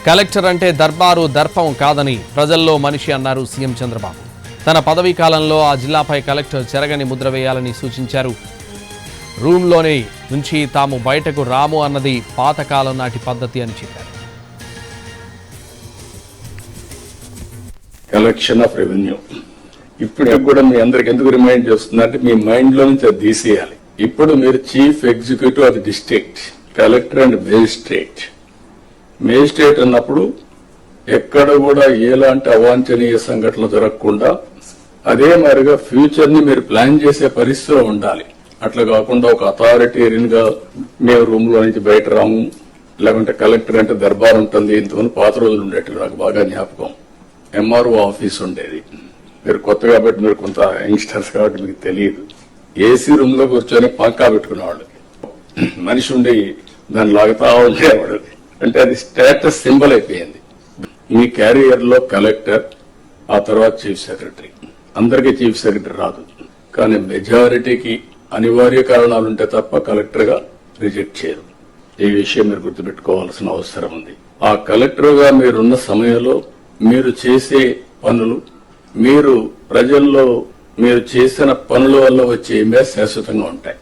Collector అంటే దర్బారు దర్పం కాదని ప్రజల్లో మనిషి అన్నారు సీఎం చంద్రబాబు. తన పదవీ కాలంలో ఆ జిల్లాపై కలెక్టర్ చెరగని ముద్ర వేయాలని సూచించారు. రూమ్లోనే నుంచి తాము బయటకు రాము అన్నది పాతకాలం నాటి పద్ధతి అని చెప్పారు. కలెక్షన్ ఆఫ్ రెవెన్యూ ఇప్పుడు కూడా మీ అందరికి ఎందుకు రిమైండ్ చేస్తుందంటే మీ మైండ్ లో నుంచి అది తీసేయాలి. ఇప్పుడు మీరు chief executive of the district, collector and magistrate అన్నప్పుడు ఎక్కడ కూడా ఎలాంటి అవాంఛనీయ సంఘటనలు జరగకుండా అదే మాదిరిగా ఫ్యూచర్ ని మీరు ప్లాన్ చేసే పరిస్థితిలో ఉండాలి. అట్లా కాకుండా ఒక అథారిటేరియన్ గా మేము రూమ్ లో నుంచి బయట రాము, లేకుంటే కలెక్టర్ అంటే దర్బార్ ఉంటుంది. ఇంతకుముందు పాత రోజులు ఉండేవి, నాకు బాగా జ్ఞాపకం. ఎంఆర్ఓ ఆఫీస్ ఉండేది. మీరు కొత్త కాబట్టి మీరు కొంత యంగ్స్టర్స్ కాబట్టి మీకు తెలియదు. ఏసీ రూమ్ లో కూర్చొని పంకా పెట్టుకునేవాళ్ళు, మనిషి ఉండి దాన్ని లాగుతా ఉండేవాడు. అంటే అది స్టేటస్ సింబల్ అయిపోయింది. మీ క్యారియర్ లో కలెక్టర్, ఆ తర్వాత చీఫ్ సెక్రటరీ. అందరికీ చీఫ్ సెక్రటరీ రాదు, కానీ మెజారిటీకి అనివార్య కారణాలుంటే తప్ప కలెక్టర్ గా రిజెక్ట్ చేయరు. ఈ విషయం మీరు గుర్తుపెట్టుకోవాల్సిన అవసరం ఉంది. ఆ కలెక్టర్ గా మీరున్న సమయంలో మీరు చేసే పనులు, మీరు ప్రజల్లో మీరు చేసిన పనుల వల్ల వచ్చే ఇమేజ్ శాశ్వతంగా ఉంటాయి.